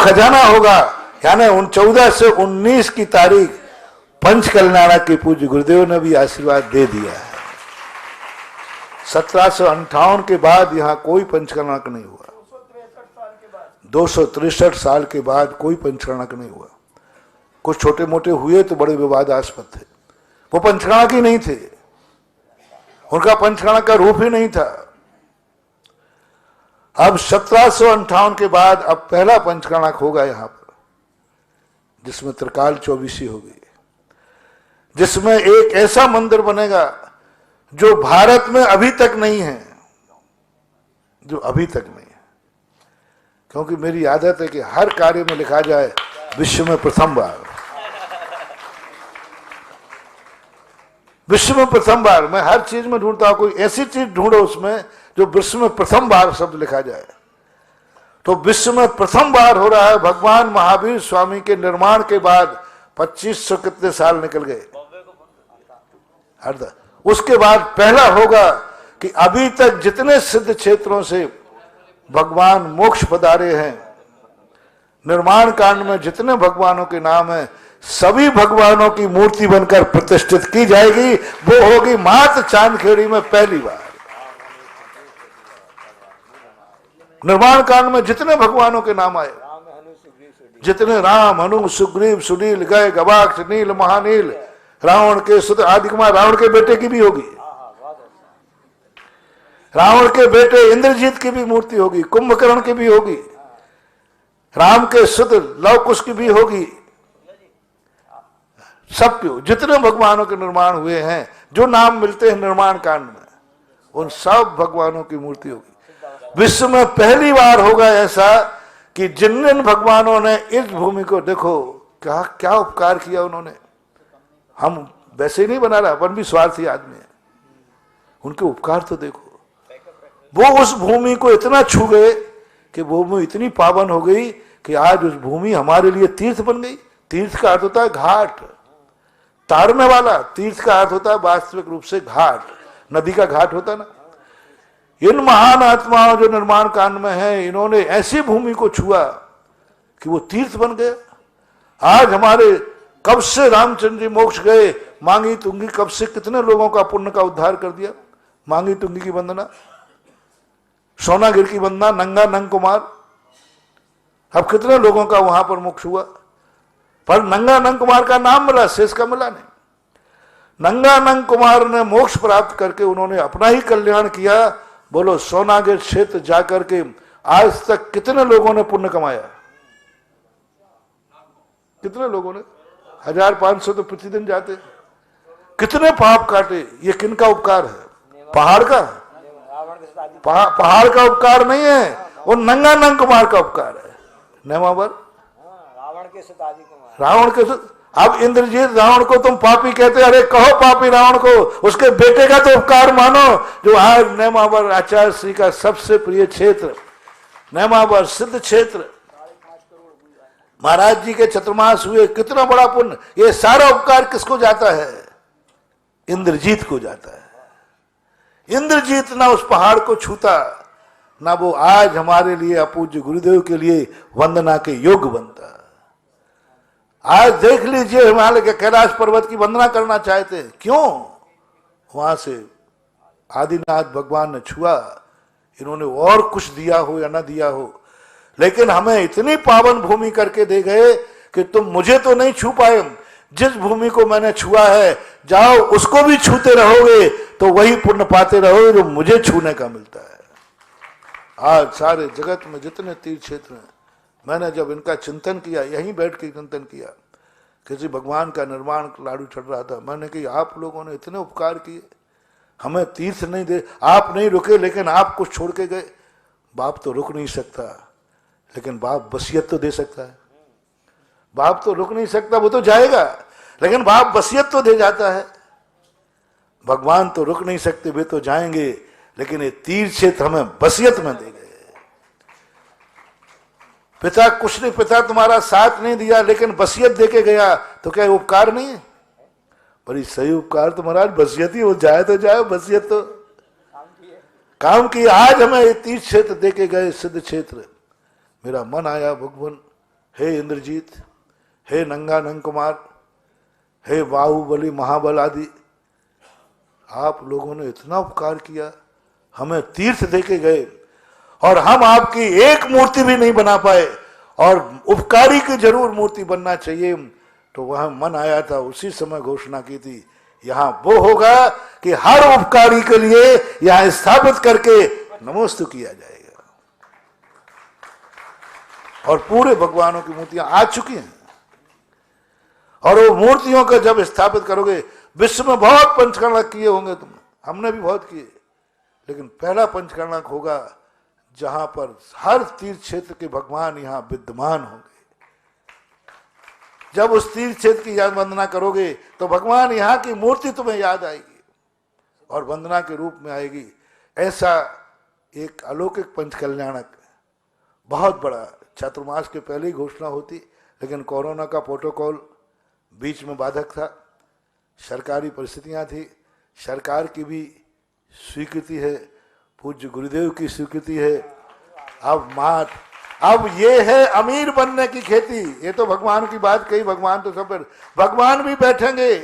खजाना होगा, यानी 14 से 19 की तारीख पंच कल्याणा के पूज्य गुरुदेव ने भी आशीर्वाद दे दिया है। 1758 के बाद यहाँ कोई पंचकर्णक नहीं हुआ। 263 साल के बाद कोई पंचकर्णक नहीं हुआ। कुछ छोटे मोटे हुए तो बड़े विवादास्पद थे, वो पंचकर्णक ही नहीं थे, उनका पंचकर्णक का रूप ही नहीं था। अब 1758 के बाद अब पहला पंचकर्णक होगा यहाँ पर, जिसमें त्रिकाल चौबीसी होगी, जिसमें एक ऐसा मंदिर बनेगा जो भारत में अभी तक नहीं है, जो अभी तक नहीं है। क्योंकि मेरी आदत है कि हर कार्य में लिखा जाए विश्व में प्रथम बार, विश्व में प्रथम बार। मैं हर चीज में ढूंढता हूं, कोई ऐसी चीज ढूंढो उसमें जो विश्व में प्रथम बार शब्द लिखा जाए। तो विश्व में प्रथम बार हो रहा है भगवान महावीर स्वामी के निर्माण के बाद 2500 कितने साल निकल गए, उसके बाद पहला होगा कि अभी तक जितने सिद्ध क्षेत्रों से भगवान मोक्ष पधारे हैं, निर्माण कांड में जितने भगवानों के नाम हैं, सभी भगवानों की मूर्ति बनकर प्रतिष्ठित की जाएगी। वो होगी मात्र चांदखेड़ी में पहली बार। निर्माण कांड में जितने भगवानों के नाम आए, जितने राम, हनु, सुग्रीव, सुनील, गय, गवाक्ष, नील, महानील, रावण के सुत आदि कुमार, रावण के बेटे की भी होगी, रावण के बेटे इंद्रजीत की भी मूर्ति होगी, कुंभकर्ण की भी होगी, राम के सुत लवकुश की भी होगी। सबके जितने भगवानों के निर्माण हुए हैं, जो नाम मिलते हैं निर्माण कांड में, उन सब भगवानों की मूर्ति होगी। विश्व में पहली बार होगा ऐसा कि जिन जिन भगवानों ने इस भूमि को, देखो क्या क्या उपकार किया उन्होंने। हम वैसे ही नहीं बना रहा, अपन भी स्वार्थी आदमी है, उनके उपकार तो देखो। वो उस भूमि को इतना छू गए कि भूमि इतनी पावन हो गई कि आज उस भूमि हमारे लिए तीर्थ बन गई। तीर्थ का अर्थ होता है घाट, तारने वाला। तीर्थ का अर्थ होता है वास्तविक रूप से घाट, नदी का घाट होता ना। इन महान आत्माओं जो निर्माण कांड में है, इन्होंने ऐसी भूमि को छुआ कि वो तीर्थ बन गया। आज हमारे कब से रामचंद्र जी मोक्ष गए, मांगी तुंगी कब से कितने लोगों का पुण्य का उद्धार कर दिया। मांगी तुंगी की वंदना, सोनागिर की वंदना, नंगा नंग कुमार, अब कितने लोगों का वहां पर मोक्ष हुआ। पर नंगा नंग कुमार का नाम मिला, शेष का मिला नहीं। नंगा नंग कुमार ने मोक्ष प्राप्त करके उन्होंने अपना ही कल्याण किया। बोलो सोनागिर क्षेत्र जाकर के आज तक कितने लोगों ने पुण्य कमाया, कितने लोगों ने, 1500 तो प्रतिदिन जाते। कितने पाप काटे, ये किनका उपकार है? पहाड़ का, पहाड़ का उपकार नहीं है, वो नंगा नंग कुमार का उपकार है। नेमावर रावण के सुत। अब इंद्रजीत रावण को तुम पापी कहते, अरे कहो पापी रावण को, उसके बेटे का तो उपकार मानो। जो आज नेमावर आचार्य श्री का सबसे प्रिय क्षेत्र, नेमावर सिद्ध क्षेत्र, महाराज जी के चतुर्मास हुए, कितना बड़ा पुण्य। ये सारा उपकार किसको जाता है? इंद्रजीत को जाता है। इंद्रजीत ना उस पहाड़ को छूता, ना वो आज हमारे लिए अपूज्य गुरुदेव के लिए वंदना के योग्य बनता। आज देख लीजिए, हिमालय के कैलाश पर्वत की वंदना करना चाहते हैं, क्यों? वहां से आदिनाथ भगवान ने छुआ। इन्होंने और कुछ दिया हो या ना दिया हो, लेकिन हमें इतनी पावन भूमि करके दे गए कि तुम मुझे तो नहीं छू पाए, जिस भूमि को मैंने छुआ है जाओ उसको भी छूते रहोगे तो वही पुण्य पाते रहोगे जो मुझे छूने का मिलता है। आज सारे जगत में जितने तीर्थ क्षेत्र हैं, मैंने जब इनका चिंतन किया, यहीं बैठ के चिंतन किया, किसी भगवान का निर्माण लाडू चढ़ रहा था, मैंने कहा आप लोगों ने इतने उपकार किए, हमें तीर्थ नहीं दे, आप नहीं रुके लेकिन आप कुछ छोड़ के गए। बाप तो रुक नहीं सकता, लेकिन बाप वसीयत तो दे सकता है। बाप तो रुक नहीं सकता, वो तो जाएगा, लेकिन बाप वसीयत तो दे जाता है। भगवान तो रुक नहीं सकते, वे तो जाएंगे, लेकिन ये तीर्थ क्षेत्र हमें वसीयत में दे गए। पिता कुछ नहीं, पिता तुम्हारा साथ नहीं दिया लेकिन वसीयत दे के गया, तो क्या उपकार नहीं है? बड़ी सही उपकार तो महाराज वसीयत ही, वो जाए तो जाए, वसीयत तो काम की। आज हमें ये तीर्थ क्षेत्र दे के गए, सिद्ध क्षेत्र। मेरा मन आया भगवान हे इंद्रजीत, हे नंगा नंग कुमार, हे बाहुबली महाबल आदि, आप लोगों ने इतना उपकार किया, हमें तीर्थ देके गए और हम आपकी एक मूर्ति भी नहीं बना पाए और उपकारी की जरूर मूर्ति बनना चाहिए। तो वहां मन आया था, उसी समय घोषणा की थी, यहां वो होगा कि हर उपकारी के लिए यहां स्थापित करके नमोस्तु किया जाएगा। और पूरे भगवानों की मूर्तियां आ चुकी हैं और वो मूर्तियों को जब स्थापित करोगे, विश्व में बहुत पंचकर्णक किए होंगे तुमने, हमने भी बहुत किए, लेकिन पहला पंचकर्णक होगा जहां पर हर तीर्थ क्षेत्र के भगवान यहां विद्यमान होंगे। जब उस तीर्थ क्षेत्र की याद वंदना करोगे तो भगवान यहां की मूर्ति तुम्हें याद आएगी और वंदना के रूप में आएगी। ऐसा एक अलौकिक पंचकल्याणक बहुत बड़ा चातुर्मास के पहले ही घोषणा होती, लेकिन कोरोना का प्रोटोकॉल बीच में बाधक था, सरकारी परिस्थितियां थी, सरकार की भी स्वीकृति है, पूज्य गुरुदेव की स्वीकृति है। अब ये है अमीर बनने की खेती। ये तो भगवान की बात कही, भगवान तो सब पर, भगवान भी बैठेंगे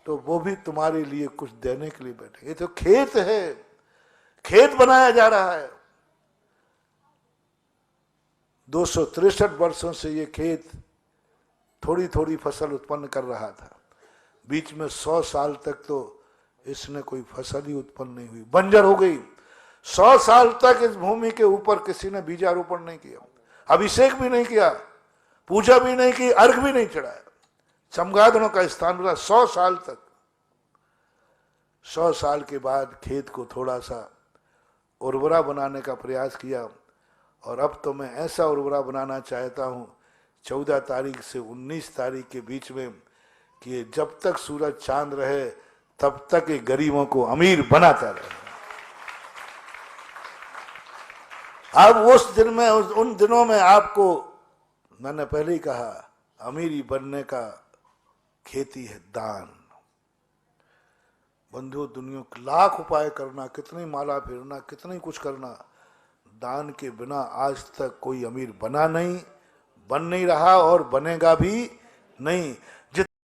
तो वो भी तुम्हारे लिए कुछ देने के लिए बैठेंगे। ये तो खेत है, खेत बनाया जा रहा है। 263 वर्षों से ये खेत थोड़ी थोड़ी फसल उत्पन्न कर रहा था। बीच में 100 साल तक तो इसने कोई फसल ही उत्पन्न नहीं हुई, बंजर हो गई। 100 साल तक इस भूमि के ऊपर किसी ने बीजारोपण नहीं किया, अभिषेक भी नहीं किया, पूजा भी नहीं की, अर्घ भी नहीं चढ़ाया, चमगादड़ों का स्थान मिला 100 साल तक। 100 साल के बाद खेत को थोड़ा सा उर्वरा बनाने का प्रयास किया और अब तो मैं ऐसा उर्वरा बनाना चाहता हूं 14 तारीख से 19 तारीख के बीच में कि जब तक सूरज चांद रहे तब तक ये गरीबों को अमीर बनाता रहे। अब उस दिन में, उन दिनों में आपको, मैंने पहले ही कहा, अमीरी बनने का खेती है दान। बंधु दुनिया लाख उपाय करना, कितनी माला फेरना, कितनी कुछ करना, दान के बिना आज तक कोई अमीर बना नहीं, बन नहीं रहा और बनेगा भी नहीं।